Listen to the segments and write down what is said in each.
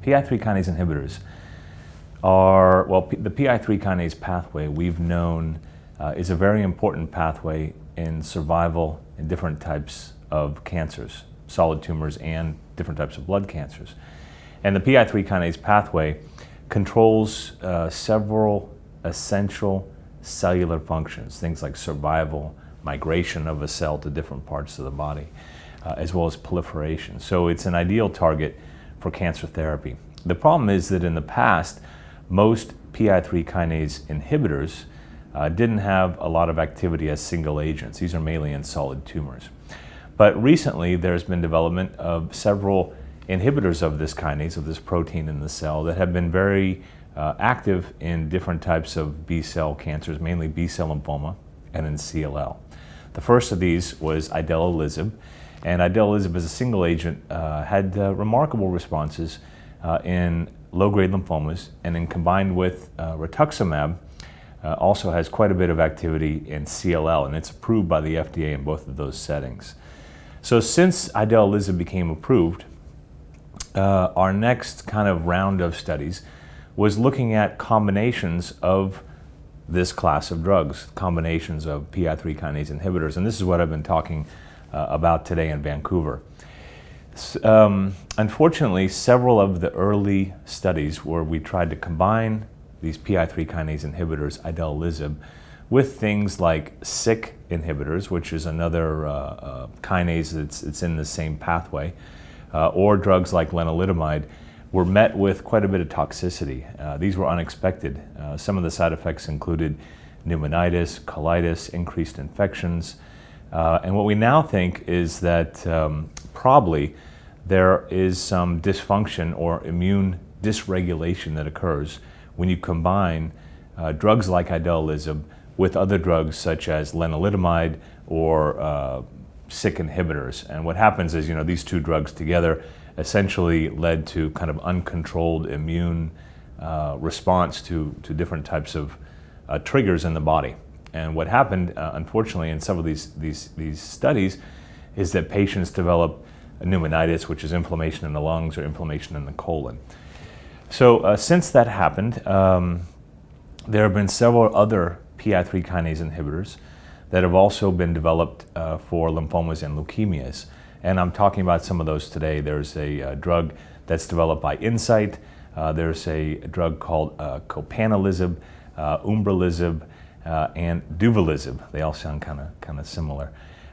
PI3 kinase inhibitors are, well, the PI3 kinase pathway we've known is a very important pathway in survival in different types of cancers, solid tumors and different types of blood cancers. And the PI3 kinase pathway controls several essential cellular functions, things like survival, migration of a cell to different parts of the body, as well as proliferation. So it's an ideal target for cancer therapy. The problem is that in the past, most PI3 kinase inhibitors didn't have a lot of activity as single agents. These are mainly in solid tumors. But recently, there's been development of several inhibitors of this kinase, of this protein in the cell, that have been very active in different types of B-cell cancers, mainly B-cell lymphoma and in CLL. The first of these was Idelalisib, and Idelalisib as a single agent had remarkable responses in low-grade lymphomas, and then combined with rituximab, also has quite a bit of activity in CLL, and it's approved by the FDA in both of those settings. So since Idelalisib became approved, our next kind of round of studies was looking at combinations of this class of drugs, combinations of PI3 kinase inhibitors, and this is what I've been talking about today in Vancouver. Unfortunately, several of the early studies where we tried to combine these PI3 kinase inhibitors, Idelalisib, with things like SYK inhibitors, which is another kinase that's in the same pathway, or drugs like lenalidomide, were met with quite a bit of toxicity. These were unexpected. Some of the side effects included pneumonitis, colitis, increased infections, and what we now think is that probably there is some dysfunction or immune dysregulation that occurs when you combine drugs like Idelalisib with other drugs such as lenalidomide or SYK inhibitors. And what happens is, these two drugs together essentially led to kind of uncontrolled immune response to different types of triggers in the body. And what happened, unfortunately, in some of these studies is that patients develop pneumonitis, which is inflammation in the lungs or inflammation in the colon. So since that happened, there have been several other PI3 kinase inhibitors that have also been developed for lymphomas and leukemias. And I'm talking about some of those today. There's a drug that's developed by Incyte. There's a drug called Copanlisib, Umbralisib, and Duvelisib. They all sound kind of similar.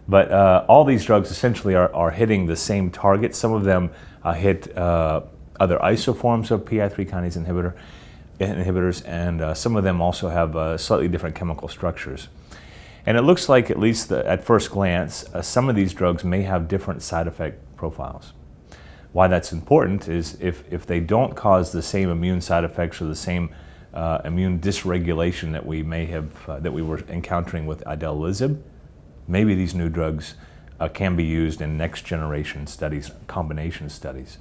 But all these drugs essentially are hitting the same target. Some of them hit other isoforms of PI3 kinase inhibitors, and some of them also have slightly different chemical structures. And it looks like, at least at first glance, some of these drugs may have different side effect profiles. Why that's important is if they don't cause the same immune side effects or the same immune dysregulation that we may have that we were encountering with Idelalisib, maybe these new drugs can be used in next generation studies, combination studies.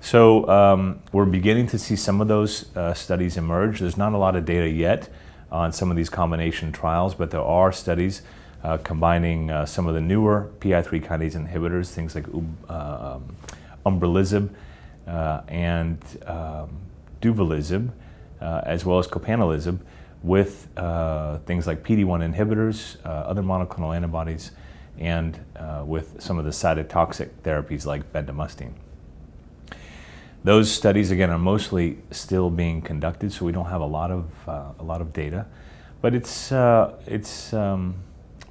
So we're beginning to see some of those studies emerge. There's not a lot of data yet on some of these combination trials, but there are studies combining some of the newer PI3 kinase inhibitors, things like Umbralisib and Duvelisib, as well as Copanlisib, with things like PD-1 inhibitors, other monoclonal antibodies, and with some of the cytotoxic therapies like bendamustine. Those studies, again, are mostly still being conducted, so we don't have a lot of data, but it's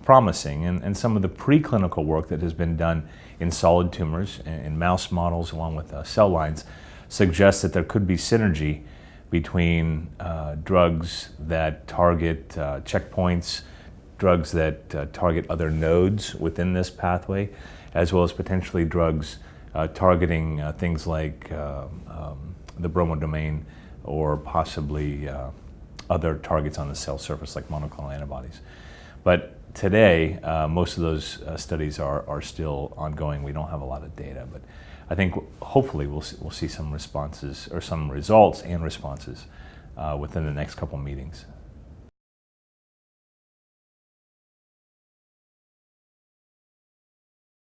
promising. And some of the preclinical work that has been done in solid tumors, in mouse models, along with cell lines, suggests that there could be synergy between drugs that target checkpoints, drugs that target other nodes within this pathway, as well as potentially drugs targeting things like the bromodomain or possibly other targets on the cell surface like monoclonal antibodies. But today, most of those studies are still ongoing. We don't have a lot of data, but I think hopefully we'll see some responses or some results and responses within the next couple meetings.